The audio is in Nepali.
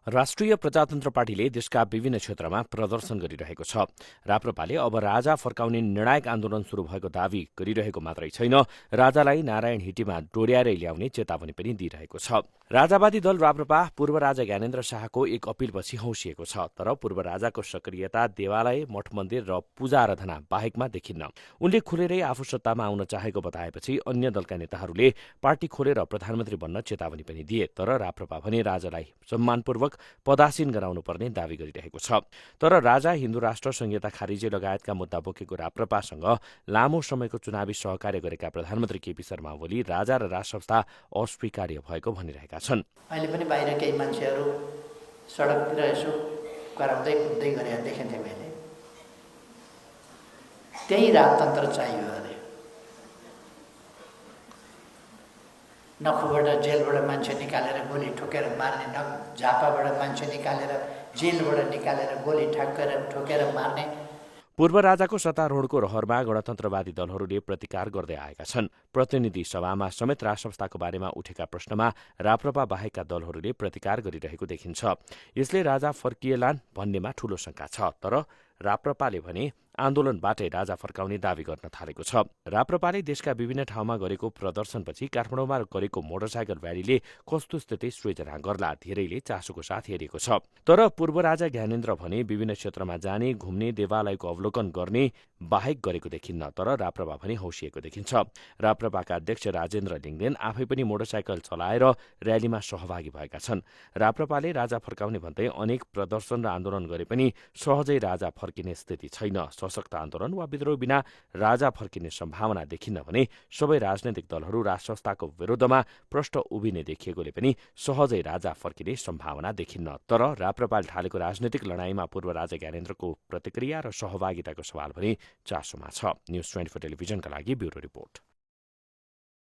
राष्ट्रिय प्रजातन्त्र पार्टीले देशका विभिन्न क्षेत्रमा प्रदर्शन गरिरहेको छ। राप्रपाले अब राजा फर्काउने निर्णायक आन्दोलन शुरू भएको दावी गरिरहेको मात्रै छैन, राजालाई नारायण हिटीमा डोर्याएरै ल्याउने चेतावनी पनि दिइरहेको छ। राजावादी दल राप्रपा पूर्व राजा ज्ञानेन्द्र शाहको एक अपिलपछि हौसिएको छ, तर पूर्व राजाको सक्रियता देवालय, मठ मन्दिर र पूजा आराधना बाहेकमा देखिन्न। उनले खुलेरै आफू सत्तामा आउन चाहेको बताएपछि अन्य दलका नेताहरूले पार्टी खोलेर प्रधानमन्त्री बन्न चेतावनी पनि दिए, तर राप्रपा भने राजालाई सम्मानपूर्वक पदासीन गराउनुपर्ने दावी गरिरहेको छ। तर राजा, हिन्दू राष्ट्र संहिता खारिजी लगायतका मुद्दा बोकेको राप्रपासँग लामो समयको चुनावी सहकार्य गरेका प्रधानमन्त्री केपी शर्मा ओली राजा र राजसंस्था अस्वीकार्य भएको भनिरहेका छन्। अहिले पनि बाहिर केही मान्छेहरू सडकतिर यसो कराउँदै कुद्दै गरेर देखिन्थे मैले। त्यही राजतन्त्र चाहियो अरे। नखुबाट जेलबाट मान्छे निकालेर गोली ठोकेर मार्ने, झापाबाट मान्छे निकालेर जेलबाट निकालेर गोली ठोकेर मार्ने। पूर्व राजाको सत्तारूढको रहरमा गणतन्त्रवादी दलहरूले प्रतिकार गर्दै आएका छन्। प्रतिनिधि सभामा समेत राजसंस्थाको बारेमा उठेका प्रश्नमा राप्रपा बाहेकका दलहरूले प्रतिकार गरिरहेको देखिन्छ। यसले राजा फर्किएलान् भन्नेमा ठूलो शंका छ, तर राप्रपाले भने आन्दोलनबाटै राजा फर्काउने दावी गर्न थालेको छ। राप्रपाले देशका विभिन्न ठाउँमा गरेको प्रदर्शनपछि काठमाडौँमा गरेको मोटरसाइकल र्यालीले कस्तो स्थिति सृजना गर्ला धेरैले चासोको साथ हेरिएको छ। तर पूर्व राजा ज्ञानेन्द्र भने विभिन्न क्षेत्रमा जाने, घुम्ने, देवालयको अवलोकन गर्ने बाहेक गरेको देखिन्न, तर राप्रपा भने हौसिएको देखिन्छ। राप्रपाका अध्यक्ष राजेन्द्र लिङदेन आफै पनि मोटरसाइकल चलाएर र्यालीमा सहभागी भएका छन्। राप्रपाले राजा फर्काउने भन्दै अनेक प्रदर्शन र आन्दोलन गरे पनि सहजै राजा फर्किने स्थिति छैन। सशक्त आन्दोलन वा विद्रोह बिना राजा फर्किने सम्भावना देखिन्न भने सबै राजनैतिक दलहरू राजसंस्थाको विरोधमा प्रष्ट उभिने देखिएकोले पनि सहजै राजा फर्किने सम्भावना देखिन्न। तर राप्रपाले थालेको राजनैतिक लडाईँमा पूर्व राजा ज्ञानेन्द्रको प्रतिक्रिया र सहभागिताको सवाल भने चासोमा छ। न्यूज 24 टेलिभिजनका लागि ब्युरो रिपोर्ट।